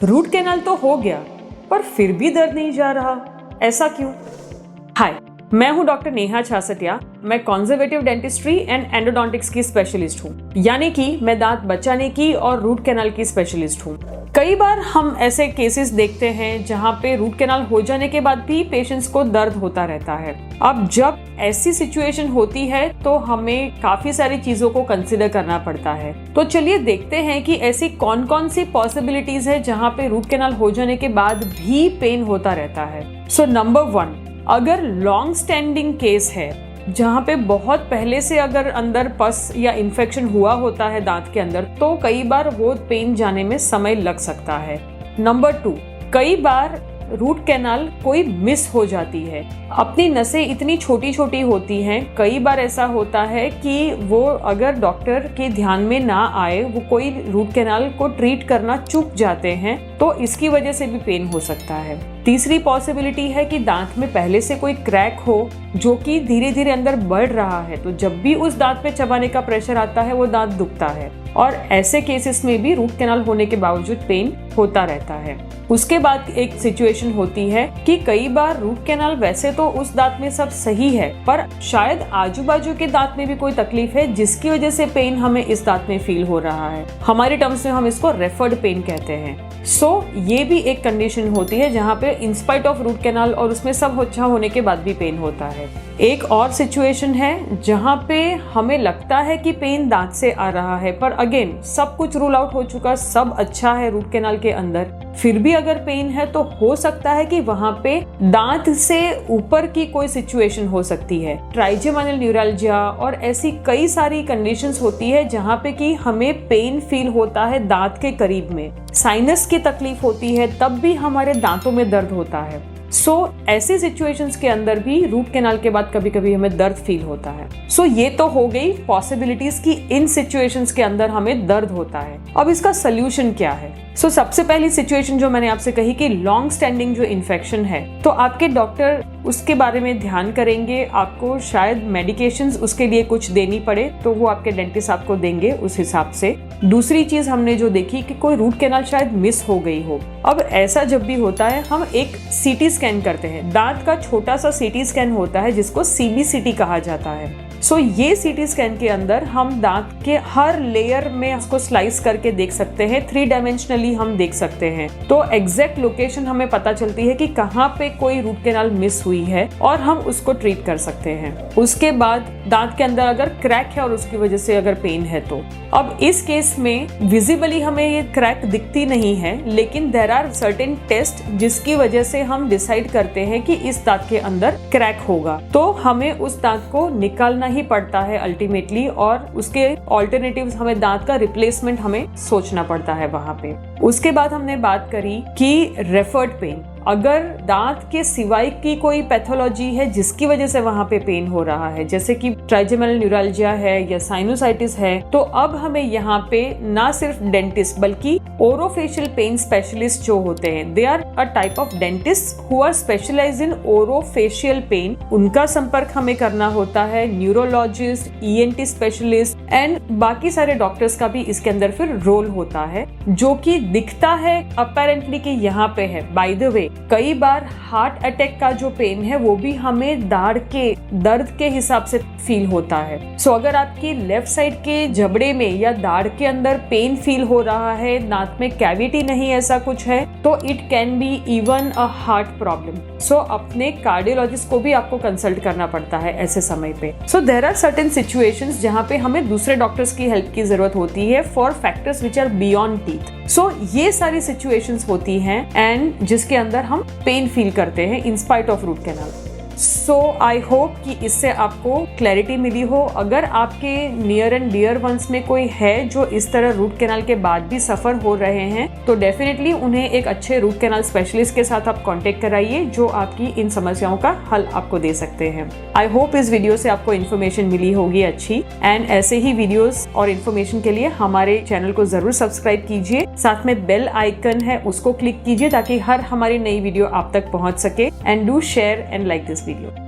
Root canal तो हो गया पर फिर भी दर्द नहीं जा रहा, ऐसा क्यों? हाय, मैं हूं डॉक्टर नेहा छासटिया। मैं कंजर्वेटिव डेंटिस्ट्री एंड एंडोडोंटिक्स की स्पेशलिस्ट हूं, यानी कि मैं दांत बचाने की और रूट कैनाल की स्पेशलिस्ट हूं। कई बार हम ऐसे केसेस देखते हैं जहां पे रूट कैनाल हो जाने के बाद भी पेशेंट्स को दर्द होता रहता है। अब जब ऐसी सिचुएशन होती है तो हमें काफी सारी चीजों को कंसिडर करना पड़ता है। तो चलिए देखते हैं कि ऐसी कौन कौन सी पॉसिबिलिटीज है जहां पे रूट कैनाल हो जाने के बाद भी पेन होता रहता है। सो नंबर 1, अगर लॉन्ग स्टैंडिंग केस है जहाँ पे बहुत पहले से अगर अंदर पस या इन्फेक्शन हुआ होता है दांत के अंदर, तो कई बार वो पेन जाने में समय लग सकता है। नंबर 2, कई बार रूट कैनाल कोई मिस हो जाती है। अपनी नसें इतनी छोटी छोटी होती हैं, कई बार ऐसा होता है कि वो अगर डॉक्टर के ध्यान में ना आए, वो कोई रूट कैनाल को ट्रीट करना चूक जाते हैं, तो इसकी वजह से भी पेन हो सकता है। तीसरी पॉसिबिलिटी है कि दांत में पहले से कोई क्रैक हो जो कि धीरे धीरे अंदर बढ़ रहा है, तो जब भी उस दांत पे चबाने का प्रेशर आता है वो दांत दुखता है, और ऐसे केसेस में भी रूट कैनाल होने के बावजूद पेन होता रहता है। उसके बाद एक सिचुएशन होती है कि कई बार रूट कैनाल वैसे तो उस दांत में सब सही है, पर शायद आजू बाजू के दांत में भी कोई तकलीफ है जिसकी वजह से पेन हमें इस दांत में फील हो रहा है। हमारे टर्म्स में हम इसको रेफर्ड पेन कहते हैं। ये भी एक कंडीशन होती है जहाँ पे इंस्पाइट ऑफ रूट कैनाल और उसमें सब अच्छा होने के बाद भी पेन होता है। एक और सिचुएशन है जहाँ पे हमें लगता है कि पेन दांत से आ रहा है, पर अगेन सब कुछ रूल आउट हो चुका, सब अच्छा है रूट कैनाल के अंदर, फिर भी अगर पेन है तो हो सकता है कि वहां पे दांत से ऊपर की कोई सिचुएशन हो सकती है। ट्राइजेमिनल न्यूरैल्जिया और ऐसी कई सारी कंडीशंस होती है जहां पे कि हमें पेन फील होता है दांत के करीब में। साइनस की तकलीफ होती है तब भी हमारे दांतों में दर्द होता है। ऐसी सिचुएशंस के अंदर भी रूट कैनाल के बाद कभी कभी हमें दर्द फील होता है। ये तो हो गई पॉसिबिलिटीज की इन सिचुएशंस के अंदर हमें दर्द होता है। अब इसका सोल्यूशन क्या है? सबसे पहली सिचुएशन जो मैंने आपसे कही कि लॉन्ग स्टैंडिंग जो इन्फेक्शन है, तो आपके डॉक्टर उसके बारे में ध्यान करेंगे। आपको शायद मेडिकेशंस उसके लिए कुछ देनी पड़े तो वो आपके डेंटिस्ट आपको देंगे उस हिसाब से। दूसरी चीज हमने जो देखी कि कोई रूट कैनाल शायद मिस हो गई हो। अब ऐसा जब भी होता है हम एक सीटी स्कैन करते हैं। दांत का छोटा सा सीटी स्कैन होता है जिसको CBCT कहा जाता है। ये सीटी स्कैन के अंदर हम दांत के हर लेयर में उसको स्लाइस करके देख सकते हैं, 3 डायमेंशनली हम देख सकते हैं। तो एग्जैक्ट लोकेशन हमें पता चलती है कि कहाँ पे कोई रूट कैनाल मिस हुई है और हम उसको ट्रीट कर सकते हैं। उसके बाद दांत के अंदर अगर क्रैक है और उसकी वजह से अगर पेन है तो अब इस केस में विजिबली हमें ये क्रैक दिखती नहीं है, लेकिन देयर आर सर्टेन टेस्ट जिसकी वजह से हम डिसाइड करते हैं कि इस दांत के अंदर क्रैक होगा, तो हमें उस दांत को निकालना ही पड़ता है अल्टीमेटली, और उसके ऑल्टरनेटिव्स हमें दांत का रिप्लेसमेंट हमें सोचना पड़ता है वहां पे। उसके बाद हमने बात करी कि रेफर्ड पेन, अगर दांत के सिवाय की कोई पैथोलॉजी है जिसकी वजह से वहां पे पेन हो रहा है, जैसे कि ट्राइजेमिनल न्यूरैल्जिया है या साइनोसाइटिस है, तो अब हमें यहाँ पे ना सिर्फ डेंटिस्ट बल्कि ओरोफेशियल पेन स्पेशलिस्ट जो होते हैं, they are a type of dentist who are specialised in orofacial pain, उनका संपर्क हमें करना होता है। न्यूरोलॉजिस्ट, ENT स्पेशलिस्ट एंड बाकी सारे डॉक्टर्स का भी इसके अंदर फिर रोल होता है, जो कि दिखता है अपेरेंटली कि यहाँ पे है। बाय द वे, कई बार हार्ट अटैक का जो पेन है वो भी हमें दाढ़ के दर्द के हिसाब से फील होता है। अगर आपकी लेफ्ट साइड के जबड़े में या दाढ़ के अंदर पेन फील हो रहा है, दांत में कैविटी नहीं ऐसा कुछ है, तो it can be even a heart problem. अपने कार्डियोलॉजिस्ट को भी आपको कंसल्ट करना पड़ता है ऐसे समय पे। देयर आर सर्टेन सिचुएशंस जहाँ पे हमें दूसरे डॉक्टर्स की हेल्प की जरूरत होती है for factors which are beyond teeth. ये सारी सिचुएशंस होती हैं एंड जिसके अंदर हम पेन फील करते हैं in spite of root canal. I hope कि इससे आपको क्लैरिटी मिली हो। अगर आपके नियर एंड डियर वंस में कोई है जो इस तरह रूट कैनाल के बाद भी सफर हो रहे हैं, तो डेफिनेटली उन्हें एक अच्छे रूट कैनाल स्पेशलिस्ट के साथ आप कांटेक्ट कराइए जो आपकी इन समस्याओं का हल आपको दे सकते हैं। आई होप इस वीडियो से आपको इन्फॉर्मेशन मिली होगी अच्छी, एंड ऐसे ही वीडियोस और इन्फॉर्मेशन के लिए हमारे चैनल को जरूर सब्सक्राइब कीजिए। साथ में बेल आइकन है उसको क्लिक कीजिए ताकि हर हमारी नई वीडियो आप तक पहुंच सके। And do share and like this video.